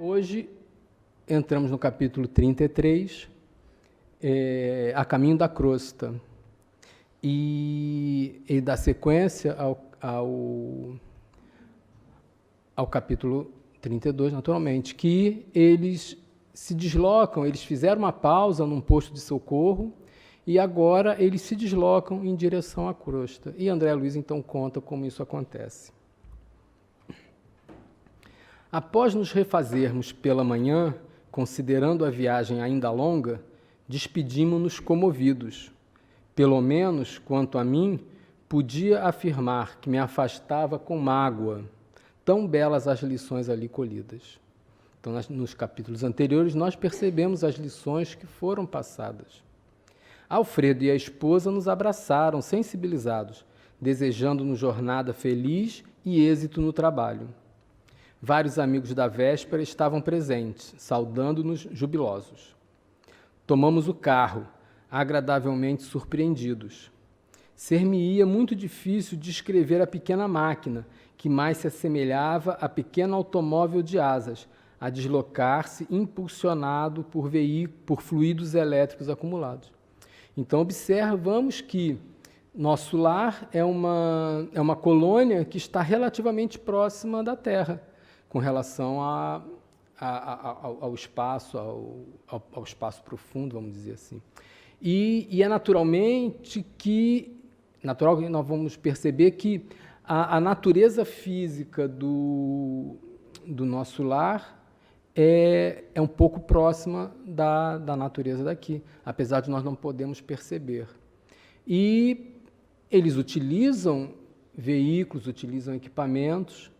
Hoje entramos no capítulo 33, a caminho da crosta, e dá sequência ao capítulo 32, naturalmente, que eles se deslocam, eles fizeram uma pausa num posto de socorro, e agora eles se deslocam em direção à crosta. E André Luiz, então, conta como isso acontece. Após nos refazermos pela manhã, considerando a viagem ainda longa, despedimos-nos comovidos. Pelo menos, quanto a mim, podia afirmar que me afastava com mágoa, tão belas as lições ali colhidas. Então, nos capítulos anteriores, nós percebemos as lições que foram passadas. Alfredo e a esposa nos abraçaram, sensibilizados, desejando-nos jornada feliz e êxito no trabalho. Vários amigos da véspera estavam presentes, saudando-nos jubilosos. Tomamos o carro, agradavelmente surpreendidos. Ser-me-ia muito difícil descrever a pequena máquina, que mais se assemelhava a pequeno automóvel de asas, a deslocar-se impulsionado por fluidos elétricos acumulados. Então, observamos que nosso lar é uma colônia que está relativamente próxima da Terra, com relação ao espaço, ao espaço profundo, vamos dizer assim. E é natural que nós vamos perceber que a natureza física do nosso lar é um pouco próxima da natureza daqui, apesar de nós não podermos perceber. E eles utilizam veículos, utilizam equipamentos.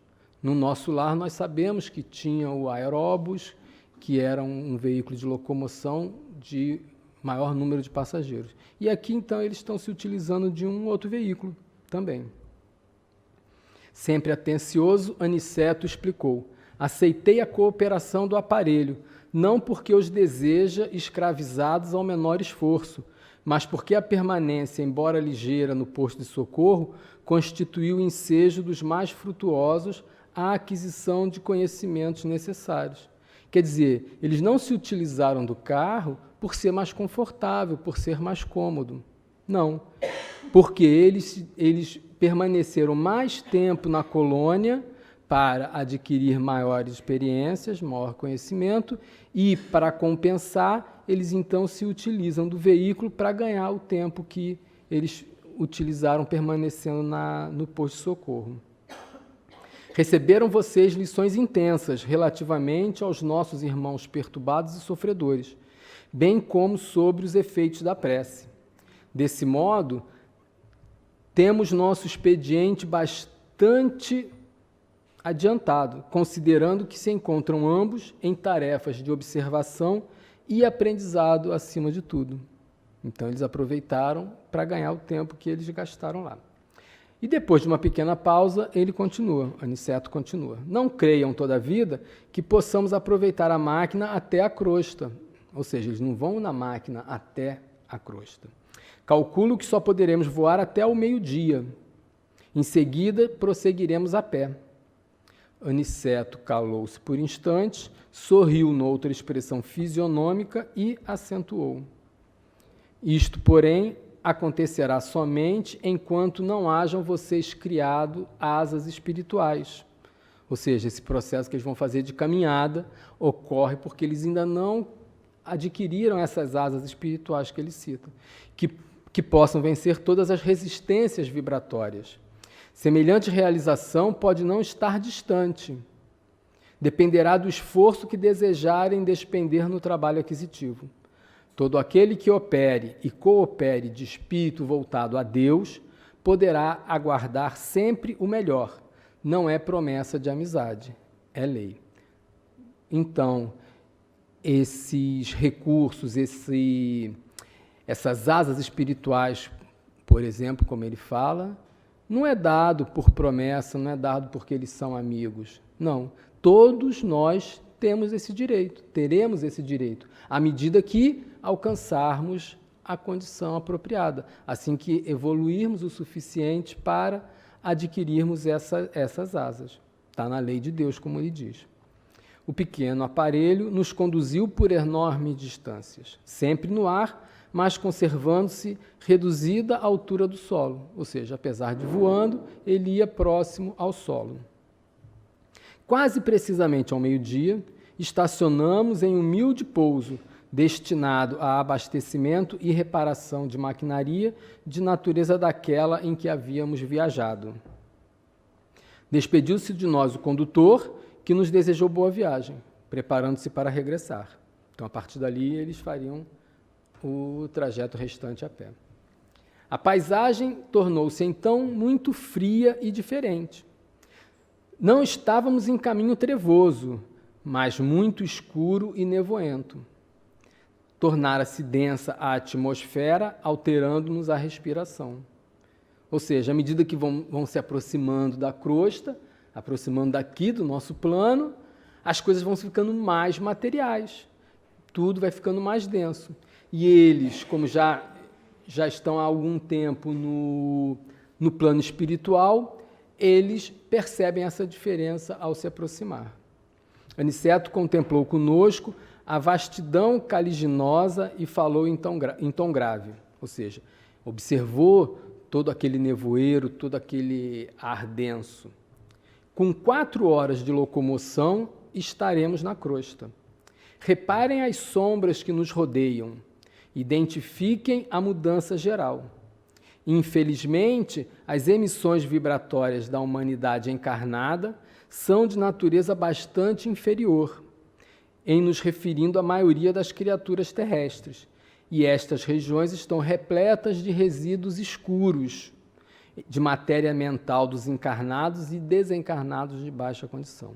No nosso lar, nós sabemos que tinha o aeróbus, que era um veículo de locomoção de maior número de passageiros. E aqui, então, eles estão se utilizando de um outro veículo também. Sempre atencioso, Aniceto explicou: aceitei a cooperação do aparelho, não porque os deseja escravizados ao menor esforço, mas porque a permanência, embora ligeira, no posto de socorro, constituiu o ensejo dos mais frutuosos à aquisição de conhecimentos necessários. Quer dizer, eles não se utilizaram do carro por ser mais confortável, por ser mais cômodo. Não, porque eles permaneceram mais tempo na colônia para adquirir maiores experiências, maior conhecimento, e, para compensar, eles então se utilizam do veículo para ganhar o tempo que eles utilizaram permanecendo no posto de socorro. Receberam vocês lições intensas relativamente aos nossos irmãos perturbados e sofredores, bem como sobre os efeitos da prece. Desse modo, temos nosso expediente bastante adiantado, considerando que se encontram ambos em tarefas de observação e aprendizado acima de tudo. Então, eles aproveitaram para ganhar o tempo que eles gastaram lá. E depois de uma pequena pausa, Aniceto continua. Não creiam toda a vida que possamos aproveitar a máquina até a crosta. Ou seja, eles não vão na máquina até a crosta. Calculo que só poderemos voar até o meio-dia. Em seguida, prosseguiremos a pé. Aniceto calou-se por instantes, sorriu noutra expressão fisionômica e acentuou: isto, porém, acontecerá somente enquanto não hajam vocês criado asas espirituais. Ou seja, esse processo que eles vão fazer de caminhada ocorre porque eles ainda não adquiriram essas asas espirituais que ele cita, que possam vencer todas as resistências vibratórias. Semelhante realização pode não estar distante. Dependerá do esforço que desejarem despender no trabalho aquisitivo. Todo aquele que opere e coopere de espírito voltado a Deus poderá aguardar sempre o melhor. Não é promessa de amizade, é lei. Então, esses recursos, essas asas espirituais, por exemplo, como ele fala, não é dado por promessa, não é dado porque eles são amigos. Não, todos nós temos esse direito, teremos esse direito, à medida que alcançarmos a condição apropriada, assim que evoluirmos o suficiente para adquirirmos essas asas. Está na lei de Deus, como ele diz. o pequeno aparelho nos conduziu por enormes distâncias, sempre no ar, mas conservando-se reduzida à altura do solo, ou seja, apesar de voando, ele ia próximo ao solo. Quase precisamente ao meio-dia, estacionamos em humilde pouso, destinado a abastecimento e reparação de maquinaria de natureza daquela em que havíamos viajado. Despediu-se de nós o condutor, que nos desejou boa viagem, preparando-se para regressar. Então, a partir dali, eles fariam o trajeto restante a pé. A paisagem tornou-se, então, muito fria e diferente. Não estávamos em caminho trevoso, mas muito escuro e nevoento. Tornara-se densa a atmosfera, alterando-nos a respiração. Ou seja, à medida que vão se aproximando da crosta, aproximando daqui do nosso plano, as coisas vão ficando mais materiais, tudo vai ficando mais denso. E eles, como já estão há algum tempo no plano espiritual, eles percebem essa diferença ao se aproximar. Aniceto contemplou conosco a vastidão caliginosa e falou em tom grave, ou seja, observou todo aquele nevoeiro, todo aquele ar denso. Com 4 horas de locomoção, estaremos na crosta. Reparem as sombras que nos rodeiam. Identifiquem a mudança geral. Infelizmente, as emissões vibratórias da humanidade encarnada são de natureza bastante inferior, em nos referindo à maioria das criaturas terrestres, e estas regiões estão repletas de resíduos escuros, de matéria mental dos encarnados e desencarnados de baixa condição.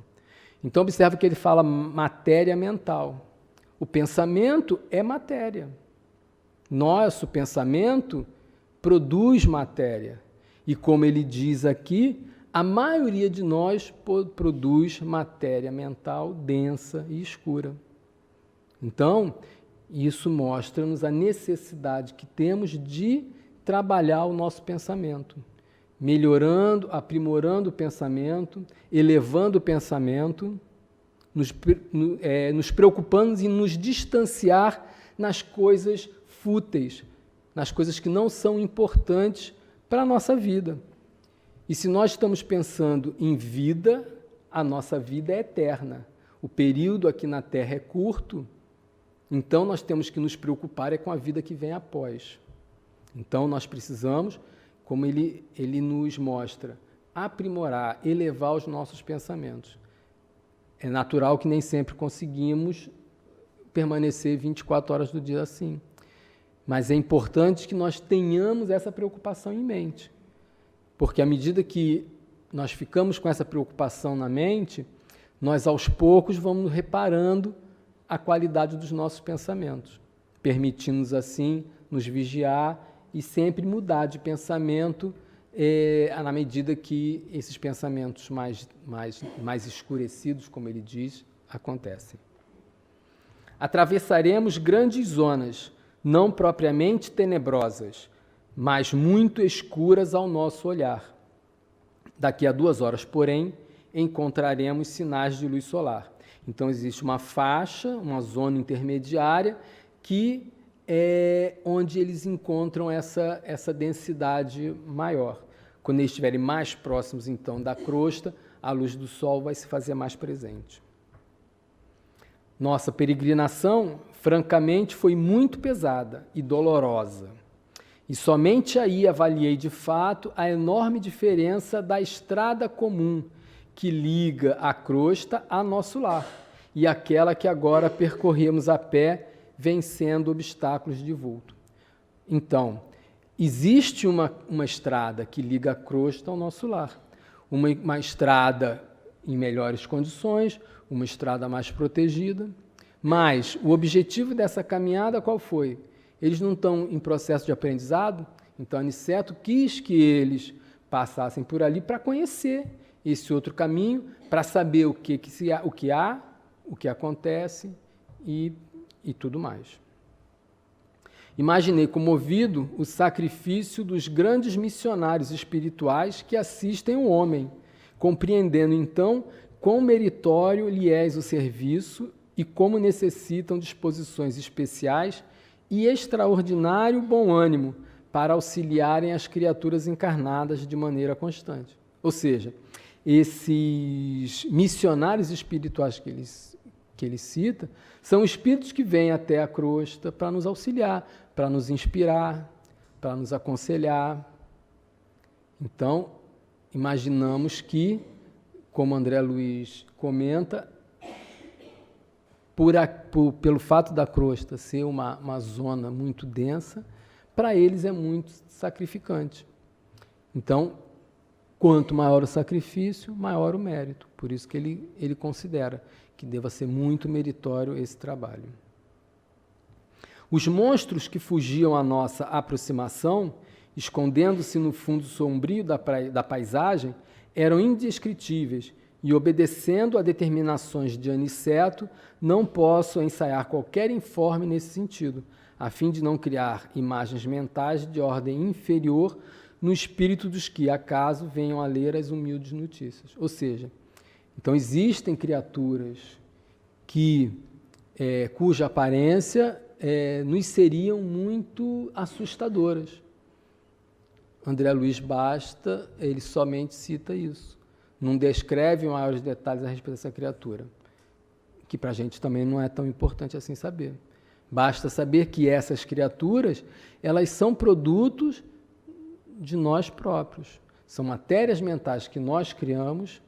Então, observe que ele fala matéria mental. O pensamento é matéria. Nosso pensamento produz matéria. E como ele diz aqui, a maioria de nós produz matéria mental densa e escura. Então, isso mostra-nos a necessidade que temos de trabalhar o nosso pensamento, melhorando, aprimorando o pensamento, elevando o pensamento, nos preocupando em nos distanciar nas coisas fúteis, nas coisas que não são importantes para a nossa vida. E se nós estamos pensando em vida, a nossa vida é eterna. O período aqui na Terra é curto, então nós temos que nos preocupar com a vida que vem após. Então nós precisamos, como ele nos mostra, aprimorar, elevar os nossos pensamentos. É natural que nem sempre conseguimos permanecer 24 horas do dia assim. Mas é importante que nós tenhamos essa preocupação em mente. Porque à medida que nós ficamos com essa preocupação na mente, nós aos poucos vamos reparando a qualidade dos nossos pensamentos, permitindo-nos assim nos vigiar e sempre mudar de pensamento na medida que esses pensamentos mais escurecidos, como ele diz, acontecem. Atravessaremos grandes zonas, não propriamente tenebrosas, mas muito escuras ao nosso olhar. Daqui a 2 horas, porém, encontraremos sinais de luz solar. Então, existe uma faixa, uma zona intermediária, que é onde eles encontram essa densidade maior. Quando eles estiverem mais próximos, então, da crosta, a luz do sol vai se fazer mais presente. Nossa peregrinação, francamente, foi muito pesada e dolorosa. E somente aí avaliei, de fato, a enorme diferença da estrada comum que liga a crosta a nosso lar e aquela que agora percorremos a pé, vencendo obstáculos de vulto. Então, existe uma estrada que liga a crosta ao nosso lar. Uma estrada em melhores condições, uma estrada mais protegida. Mas o objetivo dessa caminhada qual foi? Eles não estão em processo de aprendizado? Então, Aniceto quis que eles passassem por ali para conhecer esse outro caminho, para saber o que acontece e tudo mais. Imaginei comovido o sacrifício dos grandes missionários espirituais que assistem o homem, compreendendo então quão meritório lhe és o serviço e como necessitam disposições especiais e extraordinário bom ânimo para auxiliarem as criaturas encarnadas de maneira constante. Ou seja, esses missionários espirituais que ele cita são espíritos que vêm até a crosta para nos auxiliar, para nos inspirar, para nos aconselhar. Então, imaginamos que, como André Luiz comenta, pelo fato da crosta ser uma zona muito densa, para eles é muito sacrificante. Então, quanto maior o sacrifício, maior o mérito. Por isso que ele considera que deva ser muito meritório esse trabalho. Os monstros que fugiam à nossa aproximação, escondendo-se no fundo sombrio da paisagem, eram indescritíveis e, obedecendo a determinações de Aniceto, não posso ensaiar qualquer informe nesse sentido, a fim de não criar imagens mentais de ordem inferior no espírito dos que, acaso, venham a ler as humildes notícias. Ou seja, então existem criaturas cuja aparência nos seriam muito assustadoras. André Luiz Basta, ele somente cita isso. Não descreve maiores detalhes a respeito dessa criatura, que para a gente também não é tão importante assim saber. Basta saber que essas criaturas, elas são produtos de nós próprios. São matérias mentais que nós criamos,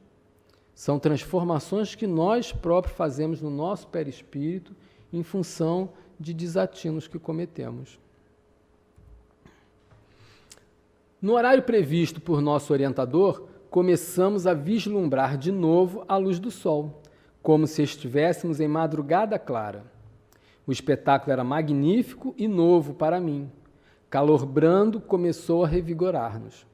são transformações que nós próprios fazemos no nosso perispírito em função de desatinos que cometemos. No horário previsto por nosso orientador, começamos a vislumbrar de novo a luz do sol, como se estivéssemos em madrugada clara. O espetáculo era magnífico e novo para mim. Calor brando começou a revigorar-nos.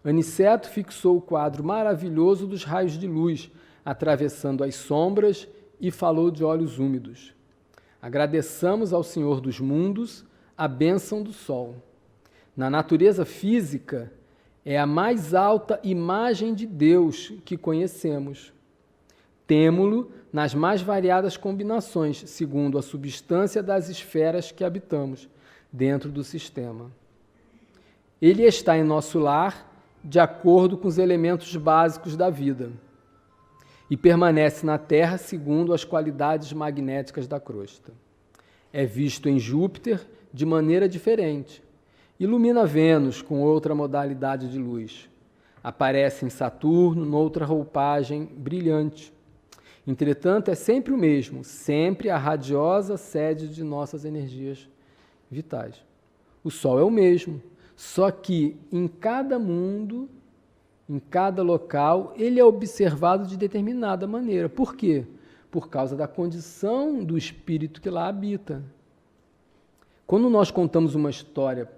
Aniceto fixou o quadro maravilhoso dos raios de luz, atravessando as sombras, e falou de olhos úmidos. Agradeçamos ao Senhor dos mundos a bênção do sol. Na natureza física, é a mais alta imagem de Deus que conhecemos. Temo-lo nas mais variadas combinações, segundo a substância das esferas que habitamos, dentro do sistema. Ele está em nosso lar de acordo com os elementos básicos da vida e permanece na Terra segundo as qualidades magnéticas da crosta. É visto em Júpiter de maneira diferente. Ilumina Vênus com outra modalidade de luz. Aparece em Saturno noutra roupagem brilhante. Entretanto, é sempre o mesmo, sempre a radiosa sede de nossas energias vitais. O Sol é o mesmo, só que em cada mundo, em cada local, ele é observado de determinada maneira. Por quê? Por causa da condição do espírito que lá habita. Quando nós contamos uma história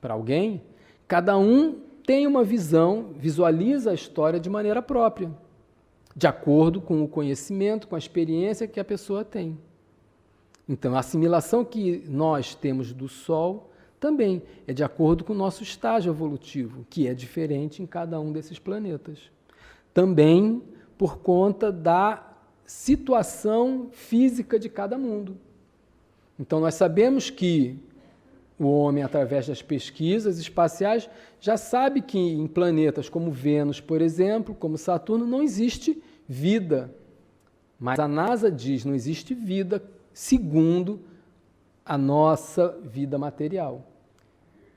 para alguém, cada um tem uma visão, visualiza a história de maneira própria, de acordo com o conhecimento, com a experiência que a pessoa tem. Então, a assimilação que nós temos do Sol também é de acordo com o nosso estágio evolutivo, que é diferente em cada um desses planetas. Também por conta da situação física de cada mundo. Então, nós sabemos que o homem, através das pesquisas espaciais, já sabe que em planetas como Vênus, por exemplo, como Saturno, não existe vida. Mas a NASA diz, não existe vida segundo a nossa vida material.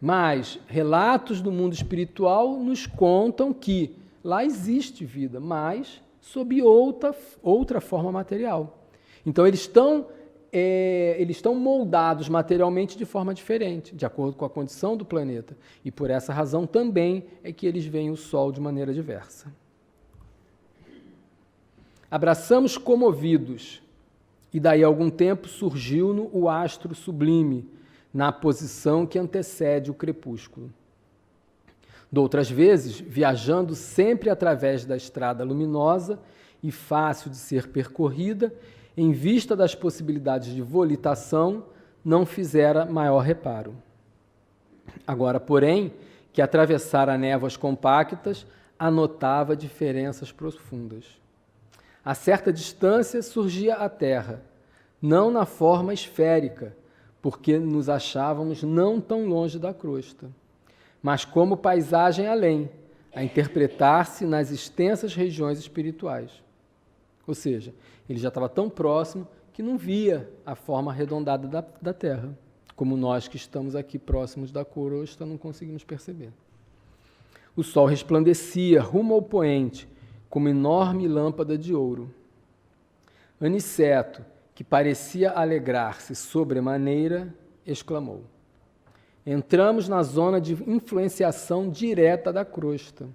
Mas relatos do mundo espiritual nos contam que lá existe vida, mas sob outra forma material. Então, eles estão moldados materialmente de forma diferente, de acordo com a condição do planeta. E por essa razão também é que eles veem o Sol de maneira diversa. Abraçamos comovidos, e daí a algum tempo surgiu-no o astro sublime, na posição que antecede o crepúsculo. Doutras vezes, viajando sempre através da estrada luminosa e fácil de ser percorrida, em vista das possibilidades de volitação, não fizera maior reparo. Agora, porém, que atravessara névoas compactas, anotava diferenças profundas. A certa distância surgia a Terra, não na forma esférica, porque nos achávamos não tão longe da crosta, mas como paisagem além, a interpretar-se nas extensas regiões espirituais. Ou seja, ele já estava tão próximo que não via a forma arredondada da Terra, como nós que estamos aqui próximos da crosta não conseguimos perceber. O sol resplandecia rumo ao poente, como enorme lâmpada de ouro. Aniceto, que parecia alegrar-se sobremaneira, exclamou: entramos na zona de influenciação direta da crosta.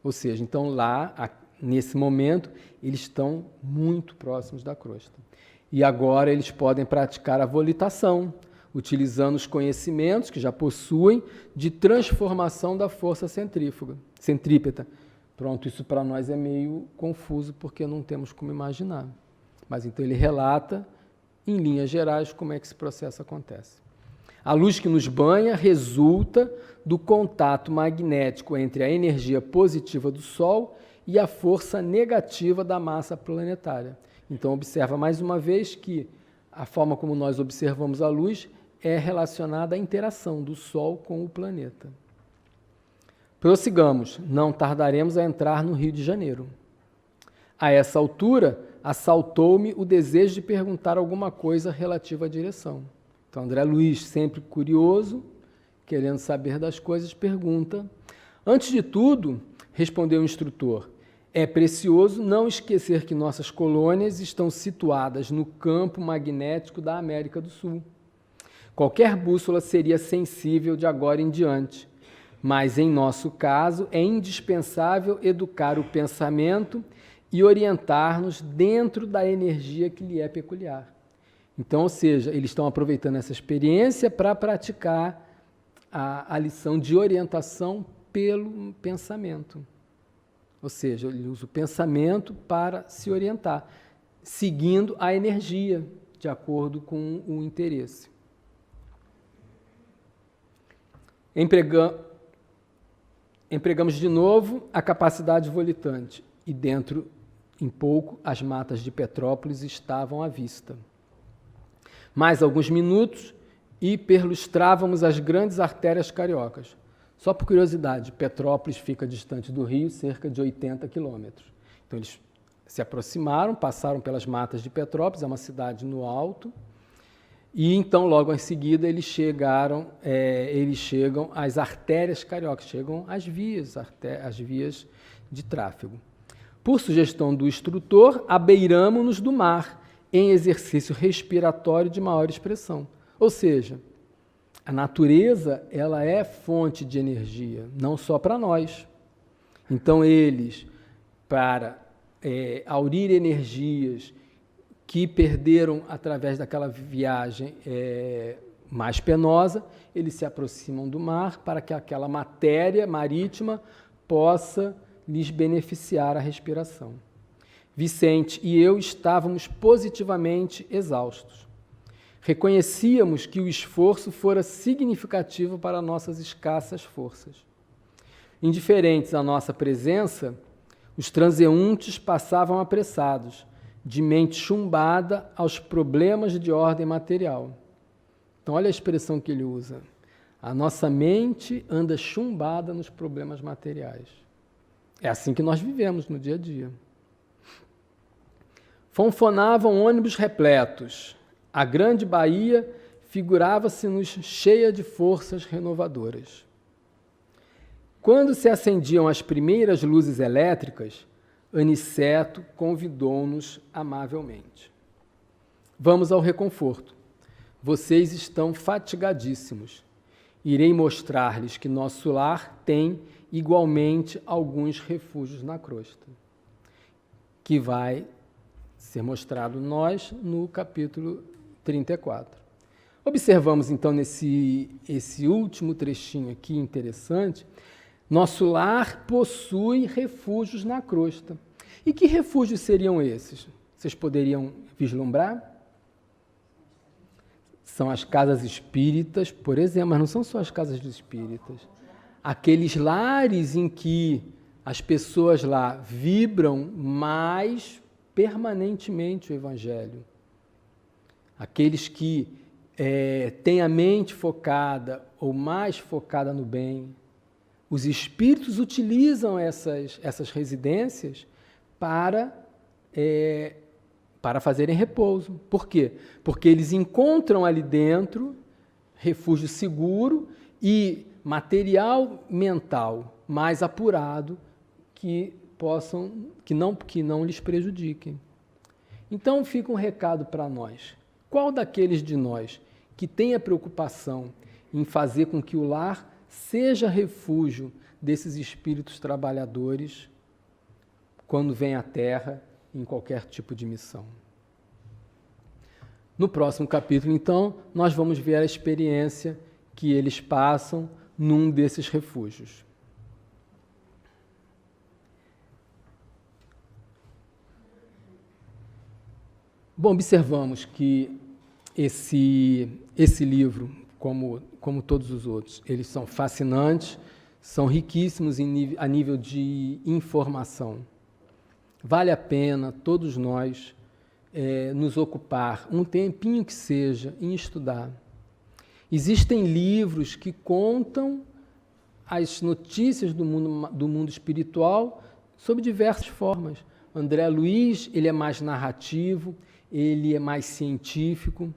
Ou seja, então lá, nesse momento, eles estão muito próximos da crosta. E agora eles podem praticar a volitação, utilizando os conhecimentos que já possuem de transformação da força centrípeta. Pronto, isso para nós é meio confuso porque não temos como imaginar. Mas então ele relata, em linhas gerais, como é que esse processo acontece. A luz que nos banha resulta do contato magnético entre a energia positiva do Sol e a força negativa da massa planetária. Então observa mais uma vez que a forma como nós observamos a luz é relacionada à interação do Sol com o planeta. Prossigamos, não tardaremos a entrar no Rio de Janeiro. A essa altura, assaltou-me o desejo de perguntar alguma coisa relativa à direção. Então, André Luiz, sempre curioso, querendo saber das coisas, pergunta. Antes de tudo, respondeu o instrutor, é precioso não esquecer que nossas colônias estão situadas no campo magnético da América do Sul. Qualquer bússola seria sensível de agora em diante, mas em nosso caso é indispensável educar o pensamento e orientar-nos dentro da energia que lhe é peculiar. Então, ou seja, eles estão aproveitando essa experiência para praticar a lição de orientação pelo pensamento. Ou seja, ele usa o pensamento para se orientar, seguindo a energia, de acordo com o interesse. Empregamos de novo a capacidade volitante e dentro, em pouco, as matas de Petrópolis estavam à vista. Mais alguns minutos e perlustrávamos as grandes artérias cariocas. Só por curiosidade, Petrópolis fica distante do Rio cerca de 80 quilômetros. Então eles se aproximaram, passaram pelas matas de Petrópolis, é uma cidade no alto, e então logo em seguida eles chegam às artérias cariocas, chegam às vias de tráfego. Por sugestão do instrutor, abeiramo-nos do mar, em exercício respiratório de maior expressão. Ou seja, a natureza ela é fonte de energia, não só para nós. Então eles, para aurir energias que perderam através daquela viagem mais penosa, eles se aproximam do mar para que aquela matéria marítima possa lhes beneficiar a respiração. Vicente e eu estávamos positivamente exaustos. Reconhecíamos que o esforço fora significativo para nossas escassas forças. Indiferentes à nossa presença, os transeuntes passavam apressados, de mente chumbada aos problemas de ordem material. Então, olha a expressão que ele usa. A nossa mente anda chumbada nos problemas materiais. É assim que nós vivemos no dia a dia. Fonfonavam ônibus repletos. A grande Bahia figurava-se-nos cheia de forças renovadoras. Quando se acendiam as primeiras luzes elétricas, Aniceto convidou-nos amavelmente. Vamos ao reconforto. Vocês estão fatigadíssimos. Irei mostrar-lhes que nosso lar tem igualmente alguns refúgios na crosta, que vai ser mostrado nós no capítulo 34. Observamos então esse último trechinho aqui interessante. Nosso lar possui refúgios na crosta. E que refúgios seriam esses? Vocês poderiam vislumbrar? São as casas espíritas, por exemplo, mas não são só as casas dos espíritas. Aqueles lares em que as pessoas lá vibram mais permanentemente o Evangelho. Aqueles que têm a mente focada ou mais focada no bem, os espíritos utilizam essas residências para fazerem repouso. Por quê? Porque eles encontram ali dentro refúgio seguro e material mental mais apurado que não lhes prejudiquem. Então fica um recado para nós. Qual daqueles de nós que tem a preocupação em fazer com que o lar seja refúgio desses espíritos trabalhadores quando vem à Terra em qualquer tipo de missão? No próximo capítulo, então, nós vamos ver a experiência que eles passam num desses refúgios. Bom, observamos que esse livro, como todos os outros, eles são fascinantes, são riquíssimos a nível de informação. Vale a pena todos nós nos ocupar um tempinho que seja em estudar. Existem livros que contam as notícias do mundo espiritual sob diversas formas. André Luiz, ele é mais narrativo, ele é mais científico.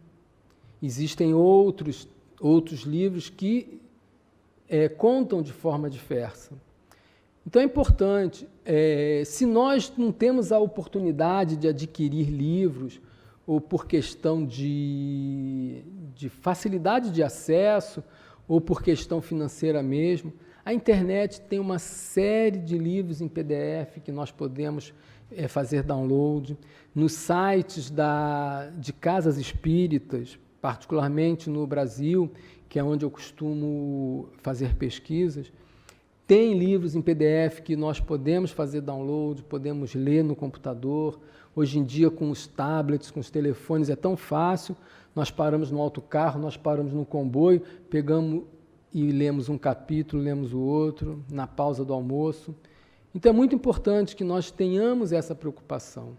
Existem outros livros que contam de forma diversa. Então é importante, se nós não temos a oportunidade de adquirir livros, ou por questão de facilidade de acesso, ou por questão financeira mesmo, a internet tem uma série de livros em PDF que nós podemos fazer download. Nos sites de casas espíritas, particularmente no Brasil, que é onde eu costumo fazer pesquisas, tem livros em PDF que nós podemos fazer download, podemos ler no computador. Hoje em dia, com os tablets, com os telefones, é tão fácil. Nós paramos no autocarro, nós paramos no comboio, pegamos e lemos um capítulo, lemos o outro, na pausa do almoço. Então, é muito importante que nós tenhamos essa preocupação.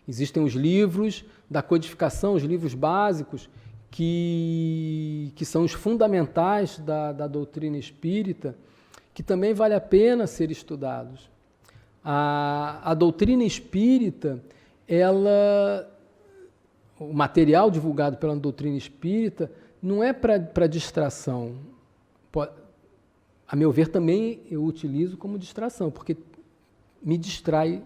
Existem os livros da codificação, os livros básicos, que são os fundamentais da doutrina espírita, que também vale a pena ser estudados. A doutrina espírita, o material divulgado pela doutrina espírita não é para distração. A meu ver, também eu utilizo como distração, porque me distrai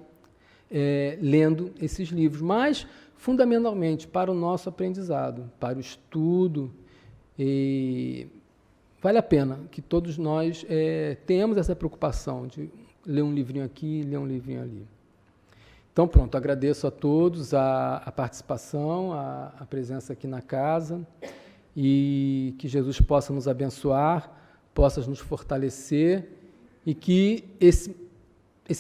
lendo esses livros, mas fundamentalmente para o nosso aprendizado, para o estudo. Vale a pena que todos nós tenhamos essa preocupação de ler um livrinho aqui, ler um livrinho ali. Então, pronto, agradeço a todos a participação, a presença aqui na casa, e que Jesus possa nos abençoar, possa nos fortalecer, e que esse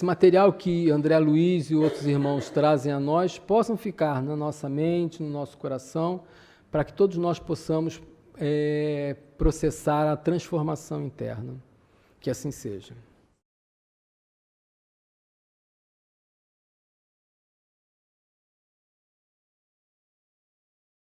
material que André Luiz e outros irmãos trazem a nós possam ficar na nossa mente, no nosso coração, para que todos nós possamos processar a transformação interna. Que assim seja.